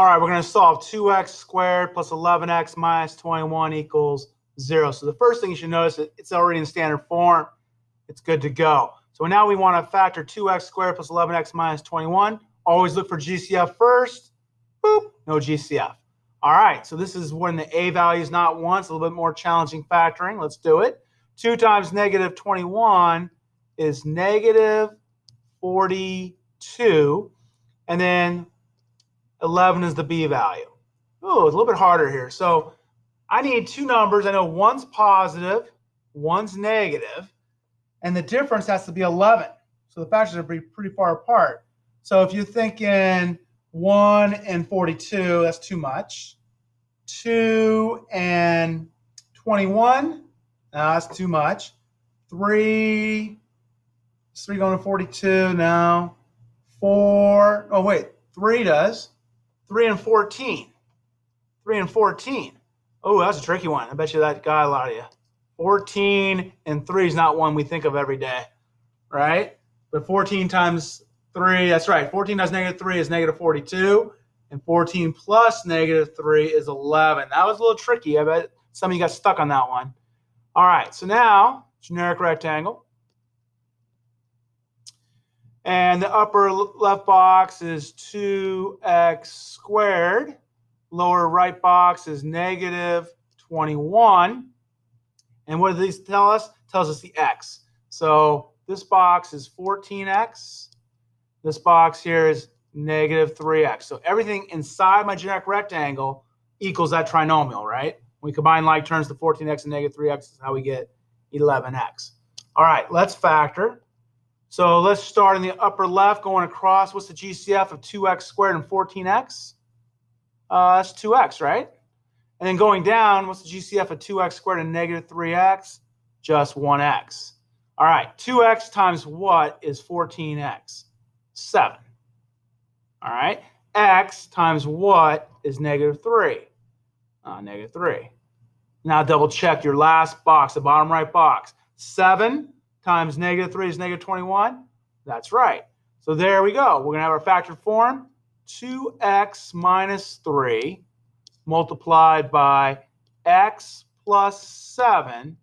All right, we're going to solve 2x squared plus 11x minus 21 equals 0. So the first thing you should notice is it's already in standard form. It's good to go. So now we want to factor 2x squared plus 11x minus 21. Always look for GCF first. Boop, no GCF. All right, so this is when the a value is not 1. It's a little bit more challenging factoring. Let's do it. 2 times negative 21 is negative 42. And then 11 is the b value. Oh, it's a little bit harder here. So I need two numbers. I know one's positive, one's negative, and the difference has to be 11. So the factors are pretty far apart. So if you're thinking 1 and 42, that's too much. 2 and 21, that's too much. 3 going to 42, no. 4, oh wait, 3 does. 3 and 14. 3 and 14. Oh, that's a tricky one. I bet you that got a lot of you. 14 and 3 is not one we think of every day, right? But 14 times 3, that's right. 14 times negative 3 is negative 42. And 14 plus negative 3 is 11. That was a little tricky. I bet some of you got stuck on that one. All right, so now, generic rectangle. And the upper left box is 2x squared. Lower right box is negative 21. And what do these tell us? It tells us the x. So this box is 14x. This box here is negative 3x. So everything inside my generic rectangle equals that trinomial, right? When we combine like terms, the 14x and negative 3x is how we get 11x. All right, let's factor. So let's start in the upper left, going across. What's the GCF of 2x squared and 14x? That's 2x, right? And then going down, what's the GCF of 2x squared and negative 3x? Just 1x. All right, 2x times what is 14x? 7. All right, x times what is negative 3? Negative 3. Now double check your last box, the bottom right box. 7 times negative 3 is negative 21. That's right. So there we go. We're going to have our factored form. 2x minus 3 multiplied by x plus 7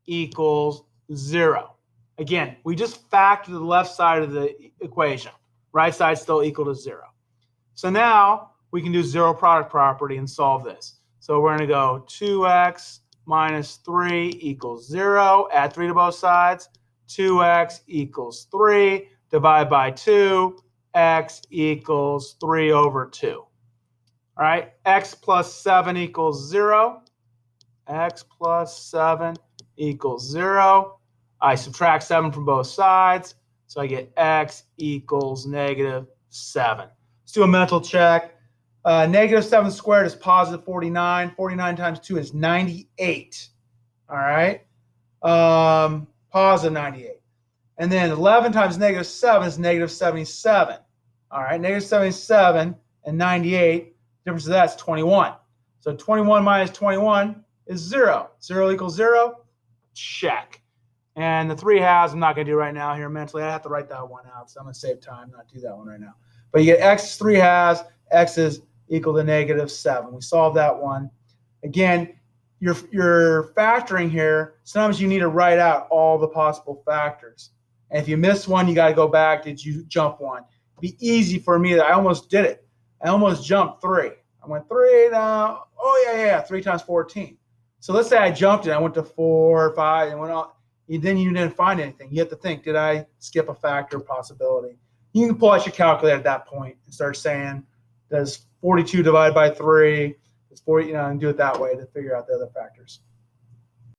equals 0. Again, we just factor the left side of the equation. Right side still equal to 0. So now we can do zero product property and solve this. So we're going to go 2x minus 3 equals 0. Add 3 to both sides. 2x equals 3. Divide by 2. X equals 3 over 2. All right. X plus 7 equals 0. X plus 7 equals 0. I subtract 7 from both sides. So I get x equals negative 7. Let's do a mental check. Negative 7 squared is positive 49. 49 times 2 is 98. All right. Positive 98. And then 11 times negative 7 is negative 77. All right. Negative 77 and 98, difference of that is 21. So 21 minus 21 is 0. 0 equals 0. Check. And the 3/2 I'm not going to do right now here mentally. I have to write that one out, so I'm going to save time, not do that one right now. But you get x 3/2, x is equal to negative 7. We solved that one. Again, you're factoring here. Sometimes you need to write out all the possible factors. And if you miss one, you got to go back. Did you jump one? It'd be easy for me. I almost did it. I almost jumped 3. I went 3 now. Oh, yeah. 3 times 14. So let's say I jumped it. I went to 4 or 5 and went on. Then you didn't find anything. You have to think, did I skip a factor possibility? You can pull out your calculator at that point and start saying, does 42 divided by 3? It's 40, and do it that way to figure out the other factors.